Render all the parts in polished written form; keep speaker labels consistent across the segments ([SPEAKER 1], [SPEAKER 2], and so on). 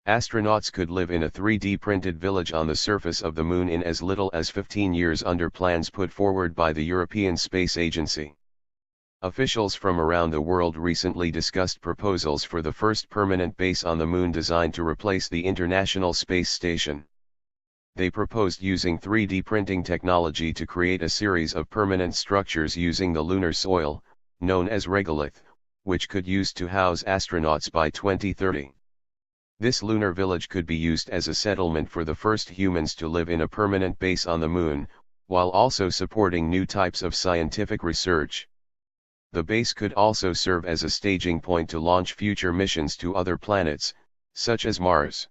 [SPEAKER 1] Astronauts could live in a 3D printed village on the surface of the Moon in as little as 15 years under plans put forward by the European Space Agency. Officials from around the world recently discussed proposals for the first permanent base on the Moon designed to replace the International Space Station. They proposed using 3D printing technology to create a series of permanent structures using the lunar soil, known as regolith, which could use to house astronauts by 2030. This lunar village could be used as a settlement for the first humans to live in a permanent base on the Moon, while also supporting new types of scientific research. The base could also serve as a staging point to launch future missions to other planets, such as Mars.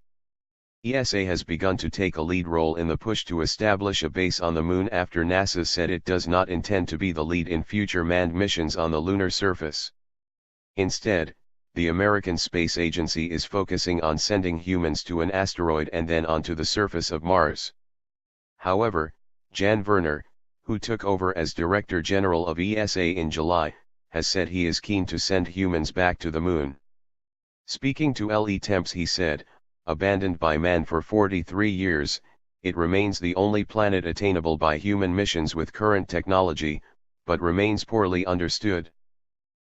[SPEAKER 1] ESA has begun to take a lead role in the push to establish a base on the Moon after NASA said it does not intend to be the lead in future manned missions on the lunar surface. Instead, the American Space Agency is focusing on sending humans to an asteroid and then onto the surface of Mars. However, Jan Werner, who took over as Director General of ESA in July, has said he is keen to send humans back to the Moon. Speaking to Le Temps, he said, "Abandoned by man for 43 years, it remains the only planet attainable by human missions with current technology, but remains poorly understood.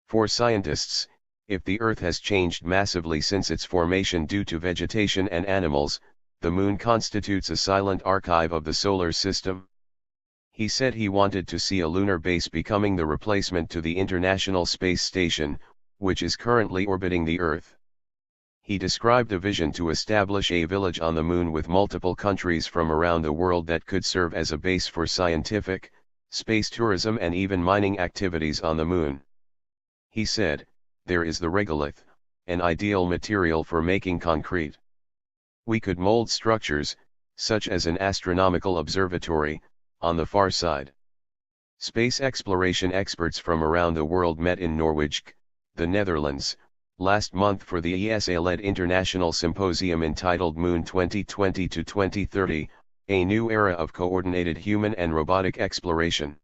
[SPEAKER 1] For scientists, if the Earth has changed massively since its formation due to vegetation and animals, the Moon constitutes a silent archive of the solar system." He said he wanted to see a lunar base becoming the replacement to the International Space Station, which is currently orbiting the Earth. He described a vision to establish a village on the Moon with multiple countries from around the world that could serve as a base for scientific, space tourism and even mining activities on the Moon. He said, "There is the regolith, an ideal material for making concrete. We could mold structures, such as an astronomical observatory, on the far side." Space exploration experts from around the world met in Norwich, the Netherlands, last month for the ESA-led international symposium entitled Moon 2020 to 2030, a new era of coordinated human and robotic exploration.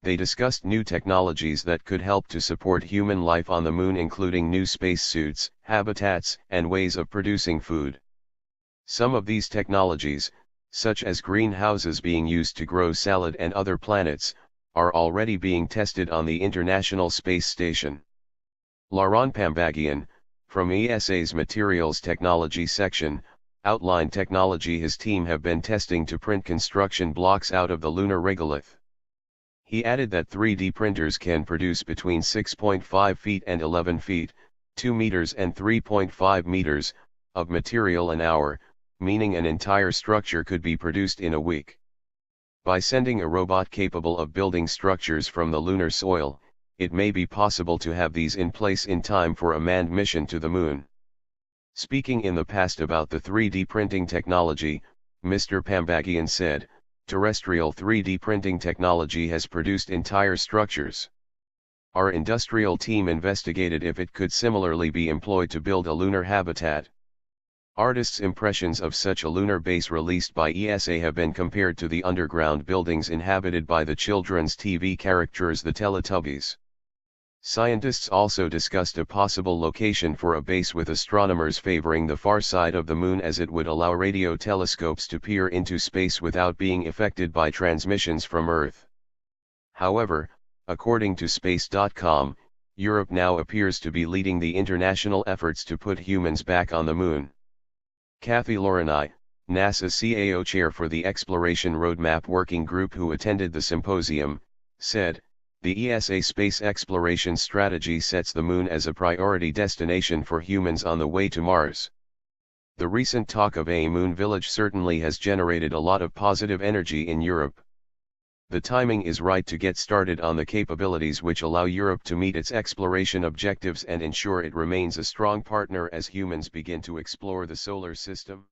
[SPEAKER 1] They discussed new technologies that could help to support human life on the Moon, including new spacesuits, habitats, and ways of producing food. Some of these technologies, such as greenhouses being used to grow salad and other planets, are already being tested on the International Space Station. Laurent Pambagian, from ESA's Materials Technology section, outlined technology his team have been testing to print construction blocks out of the lunar regolith. He added that 3D printers can produce between 6.5 feet and 11 feet, 2 meters and 3.5 meters, of material an hour, meaning an entire structure could be produced in a week. By sending a robot capable of building structures from the lunar soil, it may be possible to have these in place in time for a manned mission to the Moon. Speaking in the past about the 3D printing technology, Mr. Pambagian said, "Terrestrial 3D printing technology has produced entire structures. Our industrial team investigated if it could similarly be employed to build a lunar habitat." Artists' impressions of such a lunar base released by ESA have been compared to the underground buildings inhabited by the children's TV characters the Teletubbies. Scientists also discussed a possible location for a base with astronomers favoring the far side of the Moon, as it would allow radio telescopes to peer into space without being affected by transmissions from Earth. However, according to Space.com, Europe now appears to be leading the international efforts to put humans back on the Moon. Kathy Lorani, NASA CAO chair for the Exploration Roadmap Working Group who attended the symposium, said, "The ESA space exploration strategy sets the Moon as a priority destination for humans on the way to Mars. The recent talk of a Moon village certainly has generated a lot of positive energy in Europe. The timing is right to get started on the capabilities which allow Europe to meet its exploration objectives and ensure it remains a strong partner as humans begin to explore the solar system."